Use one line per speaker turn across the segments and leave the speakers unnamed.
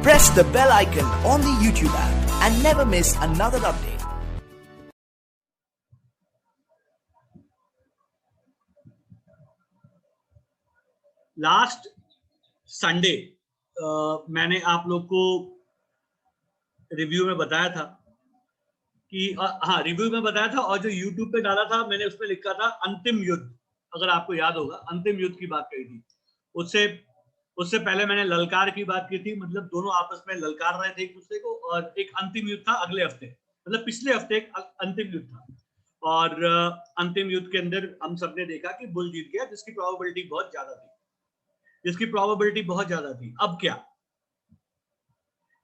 Press the bell icon on the YouTube app and never miss another update.
Last Sunday मैंने आप लोग को review में बताया था कि रिव्यू में बताया था और जो YouTube पे डाला था मैंने उसमें लिखा था अंतिम युद्ध। अगर आपको याद होगा अंतिम युद्ध की बात कही थी। उससे पहले मैंने ललकार की बात की थी, मतलब दोनों आपस में ललकार रहे थे एक दूसरे को, और एक अंतिम युद्ध था अगले हफ्ते, मतलब पिछले हफ्ते एक अंतिम युद्ध था। और अंतिम युद्ध के अंदर हम सबने देखा कि बुल जीत गया, जिसकी प्रोबेबिलिटी बहुत ज्यादा थी। अब क्या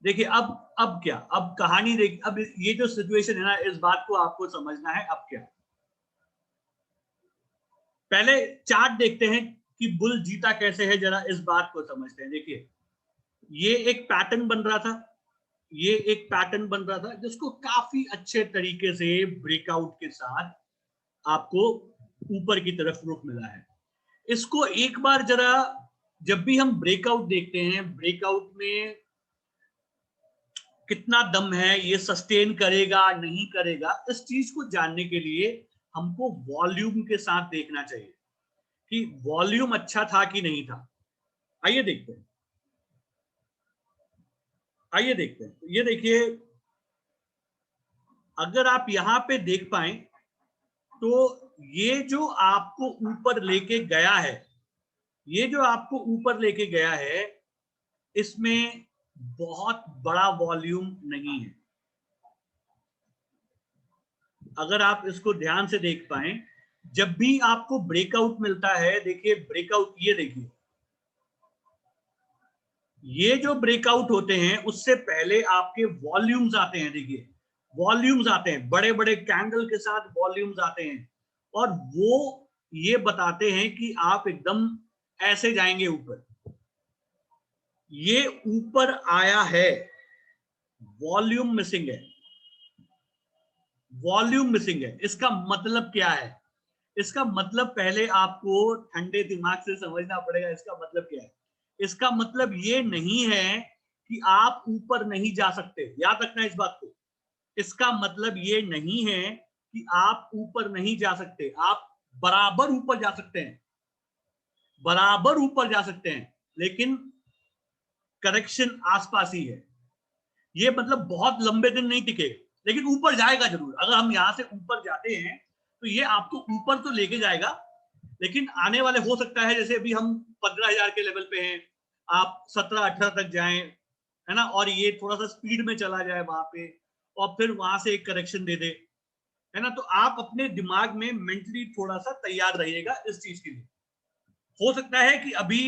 देखिए, अब क्या, अब कहानी देखिए, अब ये जो सिचुएशन है ना, इस बात को आपको समझना है। अब क्या, पहले चार्ट देखते हैं कि बुल जीता कैसे है, जरा इस बात को समझते हैं। देखिए, ये एक पैटर्न बन रहा था, जिसको काफी अच्छे तरीके से ब्रेकआउट के साथ आपको ऊपर की तरफ रुख मिला है। इसको एक बार जरा, जब भी हम ब्रेकआउट देखते हैं, ब्रेकआउट में कितना दम है, ये सस्टेन करेगा नहीं करेगा, इस चीज को जानने के लिए हमको वॉल्यूम के साथ देखना चाहिए कि वॉल्यूम अच्छा था कि नहीं था। आइए देखते हैं। ये देखिए, अगर आप यहां पे देख पाए तो ये जो आपको ऊपर लेके गया है, इसमें बहुत बड़ा वॉल्यूम नहीं है। अगर आप इसको ध्यान से देख पाए, जब भी आपको ब्रेकआउट मिलता है, देखिए ब्रेकआउट, ये देखिए, ये जो ब्रेकआउट होते हैं उससे पहले आपके वॉल्यूम्स आते हैं। देखिए वॉल्यूम्स आते हैं, बड़े बड़े कैंडल के साथ वॉल्यूम्स आते हैं, और वो ये बताते हैं कि आप एकदम ऐसे जाएंगे ऊपर। ये ऊपर आया है, वॉल्यूम मिसिंग है। इसका मतलब क्या है? इसका मतलब पहले आपको ठंडे दिमाग से समझना पड़ेगा। इसका मतलब क्या है? इसका मतलब ये नहीं है कि आप ऊपर नहीं जा सकते। याद रखना इस बात को। इसका मतलब ये नहीं है कि आप ऊपर नहीं जा सकते। आप बराबर ऊपर जा सकते हैं, लेकिन करेक्शन आसपास ही है। ये मतलब बहुत लंबे दिन नहीं टिकेगा, लेकिन ऊपर जाएगा जरूर। अगर हम यहां से ऊपर जाते हैं तो ये आपको ऊपर तो लेके जाएगा, लेकिन आने वाले हो सकता है, जैसे अभी हम 15,000 के लेवल पे हैं, आप 17-18 तक जाएं, है ना, और ये थोड़ा सा स्पीड में चला जाए वहां पे, और फिर वहां से एक करेक्शन दे दे, है ना। तो आप अपने दिमाग में मेंटली थोड़ा सा तैयार रहिएगा इस चीज के लिए। हो सकता है कि अभी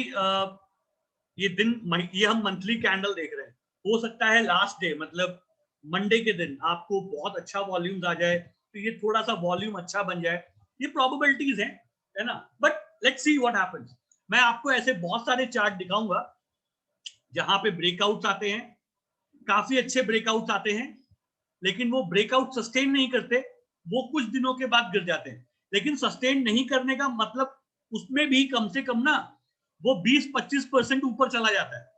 ये हम मंथली कैंडल देख रहे हैं, हो सकता है लास्ट डे, मतलब मंडे के दिन आपको बहुत अच्छा वॉल्यूम आ जाए, तो ये थोड़ा सा वॉल्यूम अच्छा बन जाए। ये प्रोबेबिलिटीज है ना, but let's see what happens. मैं आपको ऐसे बहुत सारे चार्ट दिखाऊंगा जहां पे ब्रेकआउट्स आते हैं, काफी अच्छे ब्रेकआउट्स आते हैं, लेकिन वो ब्रेकआउट सस्टेन नहीं करते, वो कुछ दिनों के बाद गिर जाते हैं। लेकिन सस्टेन नहीं करने का मतलब उसमें भी कम से कम ना वो 20-25% ऊपर चला जाता है।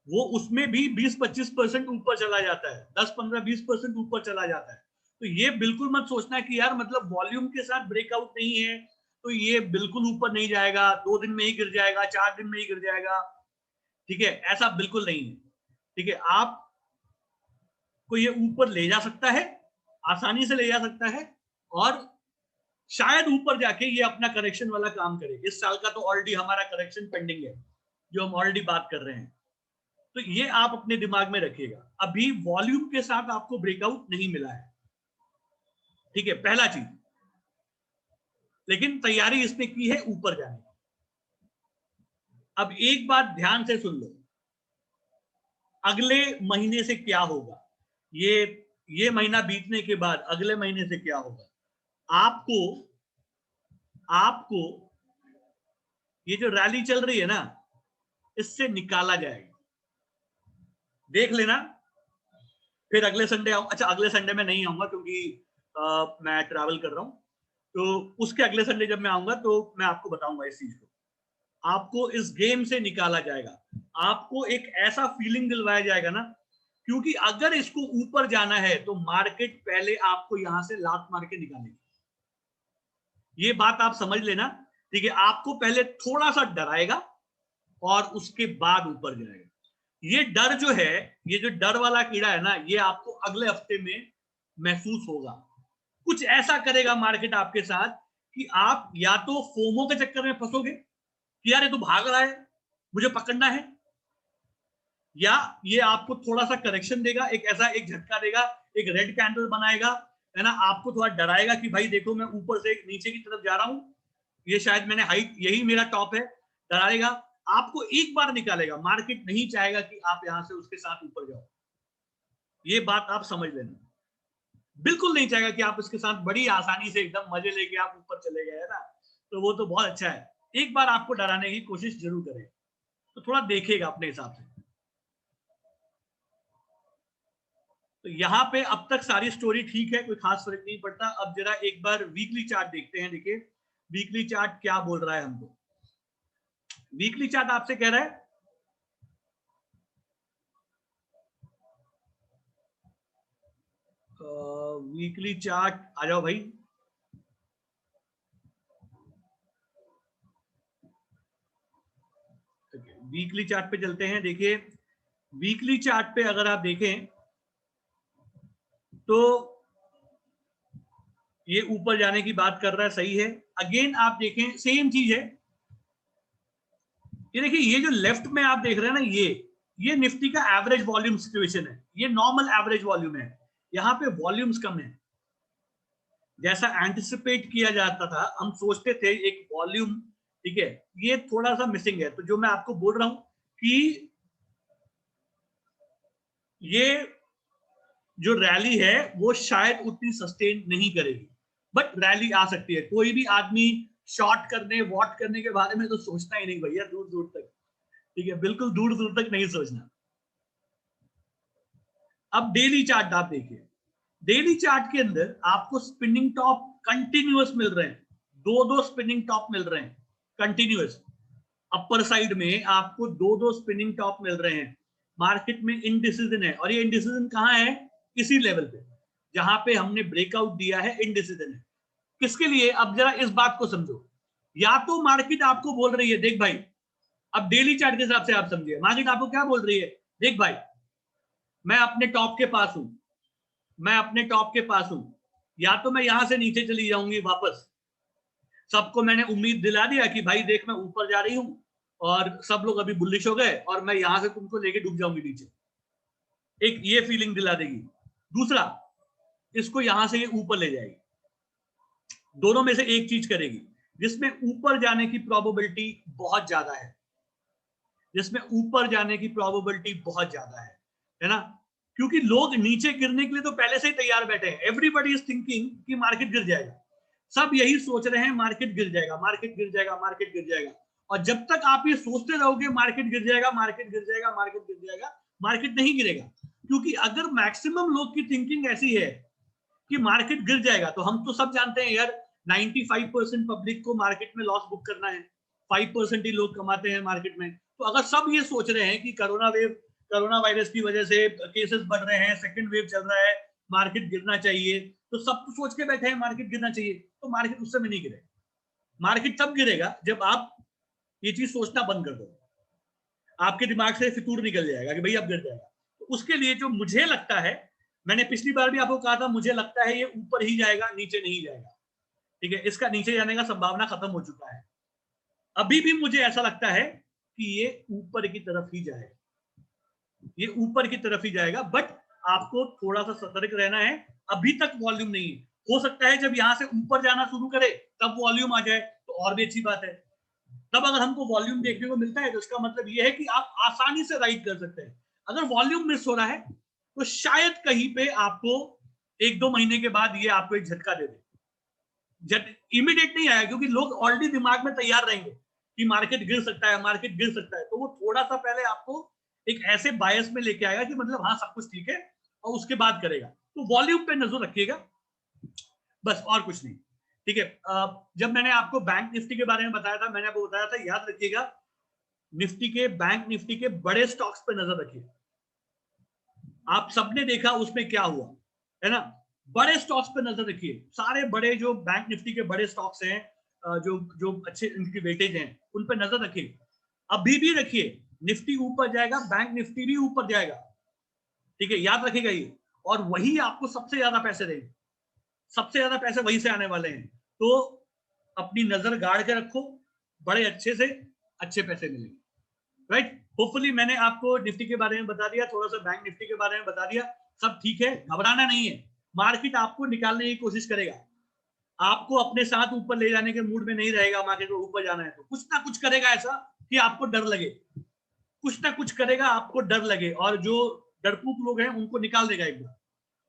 वो उसमें भी 20-25% ऊपर चला जाता है, 10-15-20% ऊपर चला जाता है। तो ये बिल्कुल मत सोचना कि यार मतलब वॉल्यूम के साथ ब्रेकआउट नहीं है तो ये बिल्कुल ऊपर नहीं जाएगा, 2 दिन में ही गिर जाएगा, 4 दिन में ही गिर जाएगा। ठीक है, ऐसा बिल्कुल नहीं है। ठीक है, आप को ये ऊपर ले जा सकता है, आसानी से ले जा सकता है, और शायद ऊपर जाके ये अपना करेक्शन वाला काम करे। इस साल का तो ऑलरेडी हमारा करेक्शन पेंडिंग है, जो हम ऑलरेडी बात कर रहे हैं। तो ये आप अपने दिमाग में रखिएगा, अभी वॉल्यूम के साथ आपको ब्रेकआउट नहीं मिला है। ठीक है, पहला चीज। लेकिन तैयारी इसने की है ऊपर जाने की। अब एक बात ध्यान से सुन लो, अगले महीने से क्या होगा, ये महीना बीतने के बाद अगले महीने से क्या होगा, आपको ये जो रैली चल रही है ना, इससे निकाला जाएगा। देख लेना। फिर अगले संडे अच्छा अगले संडे में नहीं आऊंगा क्योंकि मैं ट्रैवल कर रहा हूं, तो उसके अगले संडे जब मैं आऊंगा तो मैं आपको बताऊंगा इस चीज को। आपको इस गेम से निकाला जाएगा। आपको एक ऐसा फीलिंग दिलवाया जाएगा ना, क्योंकि अगर इसको ऊपर जाना है तो मार्केट पहले आपको यहां से लात मार के निकालेगी। ये बात आप समझ लेना, ठीक है। आपको पहले थोड़ा सा डराएगा और उसके बाद ऊपर जाएगा। ये डर जो है, ये जो डर वाला कीड़ा है ना, ये आपको अगले हफ्ते में महसूस होगा। कुछ ऐसा करेगा मार्केट आपके साथ कि आप या तो फोमो के चक्कर में फंसोगे कि यार ये तो भाग रहा है, मुझे पकड़ना है, या ये आपको थोड़ा सा करेक्शन देगा, एक ऐसा एक झटका देगा, एक रेड कैंडल बनाएगा, है ना, आपको थोड़ा डराएगा कि भाई देखो मैं ऊपर से नीचे की तरफ जा रहा हूं, ये शायद मैंने हाइट, यही मेरा टॉप है, डराएगा, आपको एक बार निकालेगा। मार्केट नहीं चाहेगा कि आप यहां से उसके साथ ऊपर जाओ, ये बात आप समझ लेना। बिल्कुल नहीं चाहेगा कि आप उसके साथ बड़ी आसानी से एकदम मजे लेके आप ऊपर चले गए, है ना, तो वो तो बहुत अच्छा है। एक बार आपको डराने की कोशिश जरूर करेगा, तो थोड़ा देखेगा अपने हिसाब से। तो यहाँ पे अब तक सारी स्टोरी ठीक है, कोई खास फर्क नहीं पड़ता। अब जरा एक बार वीकली चार्ट देखते हैं। देखिए वीकली चार्ट क्या बोल रहा है हमको। वीकली चार्ट आपसे कह रहा है वीकली चार्ट आ जाओ भाई। वीकली चार्ट पे चलते हैं। देखिए वीकली चार्ट पे अगर आप देखें तो ये ऊपर जाने की बात कर रहा है, सही है। अगेन आप देखें सेम चीज है। ये देखिए ये जो लेफ्ट में आप देख रहे हैं ना, ये निफ्टी का एवरेज वॉल्यूम सिचुएशन है, ये नॉर्मल एवरेज वॉल्यूम है। यहाँ पे वॉल्यूम्स कम है, जैसा एंटिसिपेट किया जाता था, हम सोचते थे एक वॉल्यूम, ठीक है, ये थोड़ा सा मिसिंग है। तो जो मैं आपको बोल रहा हूं कि ये जो रैली है वो शायद उतनी सस्टेन नहीं करेगी, बट रैली आ सकती है। कोई भी आदमी शॉर्ट करने वॉट करने के बारे में तो सोचना ही नहीं भैया, दूर दूर तक, ठीक है, बिल्कुल दूर दूर तक नहीं सोचना। अब डेली चार्ट आप देखिए, डेली चार्ट के अंदर आपको स्पिनिंग टॉप कंटिन्यूअस मिल रहे हैं, दो दो स्पिनिंग टॉप मिल रहे हैं कंटिन्यूअस। अपर साइड में आपको दो दो स्पिनिंग टॉप मिल रहे हैं। मार्केट में इनडिसीजन है, और ये इनडिसीजन कहां है, इसी लेवल पे जहां पे हमने ब्रेकआउट दिया है, इनडिसीजन है। किसके लिए, अब जरा इस बात को समझो। या तो मार्केट आपको बोल रही है देख भाई, अब डेली चार्ट के हिसाब से आप समझिए, मार्केट आपको क्या बोल रही है, देख भाई मैं अपने टॉप के पास हूं, मैं अपने टॉप के पास हूं, या तो मैं यहां से नीचे चली जाऊंगी वापस। सबको मैंने उम्मीद दिला दिया कि भाई देख मैं ऊपर जा रही हूं, और सब लोग अभी बुलिश हो गए, और मैं यहां से तुमको लेके डूब जाऊंगी नीचे, एक ये फीलिंग दिला देगी। दूसरा, इसको यहां से ये ऊपर ले जाएगी। दोनों में से एक चीज करेगी, जिसमें ऊपर जाने की प्रोबेबिलिटी बहुत ज्यादा है, जिसमें ऊपर जाने की प्रोबेबिलिटी बहुत ज्यादा है ना, क्योंकि लोग नीचे गिरने के लिए तो पहले से ही तैयार बैठे हैं। एवरीबॉडी इज थिंकिंग कि मार्केट गिर जाएगा, सब यही सोच रहे हैं मार्केट गिर जाएगा, मार्केट गिर जाएगा, मार्केट गिर जाएगा। और जब तक आप ये सोचते रहोगे मार्केट गिर जाएगा, मार्केट गिर जाएगा, मार्केट गिर जाएगा, मार्केट नहीं गिरेगा। क्योंकि अगर मैक्सिमम लोग की थिंकिंग ऐसी है कि मार्केट गिर जाएगा, तो हम तो सब जानते हैं यार 95% पब्लिक को मार्केट में लॉस बुक करना है, 5% ही लोग कमाते हैं मार्केट में। तो अगर सब ये सोच रहे हैं कि कोरोना वायरस की वजह से केसेस बढ़ रहे हैं, सेकंड वेव चल रहा है, मार्केट गिरना चाहिए, तो सब तो सोच के बैठे हैं मार्केट गिरना चाहिए, तो मार्केट उस समय नहीं गिरेगा। मार्केट तब गिरेगा जब आप ये चीज सोचना बंद कर दो, आपके दिमाग से फितूर निकल जाएगा कि भाई अब गिर जाएगा। तो उसके लिए जो मुझे लगता है, मैंने पिछली बार भी आपको कहा था, मुझे लगता है ये ऊपर ही जाएगा, नीचे नहीं जाएगा, ठीक है, इसका नीचे जाने का संभावना खत्म हो चुका है। अभी भी मुझे ऐसा लगता है कि ये ऊपर की तरफ ही जाएगा, ये ऊपर की तरफ ही जाएगा, बट आपको थोड़ा सा सतर्क रहना है। अभी तक वॉल्यूम नहीं है, हो सकता है जब यहां से ऊपर जाना शुरू करे तब वॉल्यूम आ जाए, तो और भी अच्छी बात है। तब अगर हमको वॉल्यूम देखने को मिलता है तो इसका मतलब यह है कि आप आसानी से राइट कर सकते हैं। अगर वॉल्यूम मिस हो रहा है तो शायद कहीं पे आपको 1-2 महीने के बाद ये आपको एक झटका दे दे। इमीडिएट नहीं आया, क्योंकि लोग ऑलरेडी दिमाग में तैयार रहेंगे कि मार्केट गिर सकता है, मार्केट गिर सकता है, तो वो थोड़ा सा पहले आपको एक ऐसे बायस में लेके आएगा कि मतलब हाँ सब कुछ ठीक है, और उसके बाद करेगा। तो वॉल्यूम पे नजर रखिएगा, बस और कुछ नहीं, ठीक है। जब मैंने आपको बैंक निफ्टी के बारे में बताया था, मैंने आपको बताया था, याद रखिएगा निफ्टी के, बैंक निफ्टी के बड़े स्टॉक्स पे नजर रखिए। आप सबने देखा उसमें क्या हुआ, है ना। बड़े स्टॉक्स पे नजर रखिए, सारे बड़े जो बैंक निफ्टी के बड़े स्टॉक्स हैं, जो जो अच्छे इनकी वेटेज हैं, उन पे नजर रखिए। अभी भी रखिए, निफ्टी ऊपर जाएगा, बैंक निफ्टी भी ऊपर जाएगा, ठीक है, याद रखिएगा ये। और वही आपको सबसे ज्यादा पैसे देंगे, सबसे ज्यादा पैसे वहीं से आने वाले हैं। तो अपनी नजर गाड़ के रखो, बड़े अच्छे से अच्छे पैसे मिलेंगे, राइट। होपफुली मैंने आपको निफ्टी के बारे में बता दिया, थोड़ा सा बैंक निफ्टी के बारे में बता दिया, सब ठीक है, घबराना नहीं है। मार्केट आपको निकालने की कोशिश करेगा, आपको अपने साथ ऊपर ले जाने के मूड में नहीं रहेगा। मार्केट को ऊपर जाना है तो कुछ ना कुछ करेगा ऐसा कि आपको डर लगे, कुछ ना कुछ करेगा आपको डर लगे, और जो डरपोक लोग हैं उनको निकाल देगा एक बार,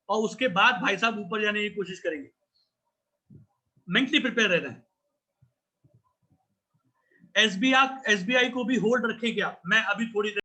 और उसके बाद भाई साहब ऊपर जाने की कोशिश करेंगे। मेंटली प्रिपेयर रहना है। एसबीआई को भी होल्ड रखें क्या? मैं अभी थोड़ी देर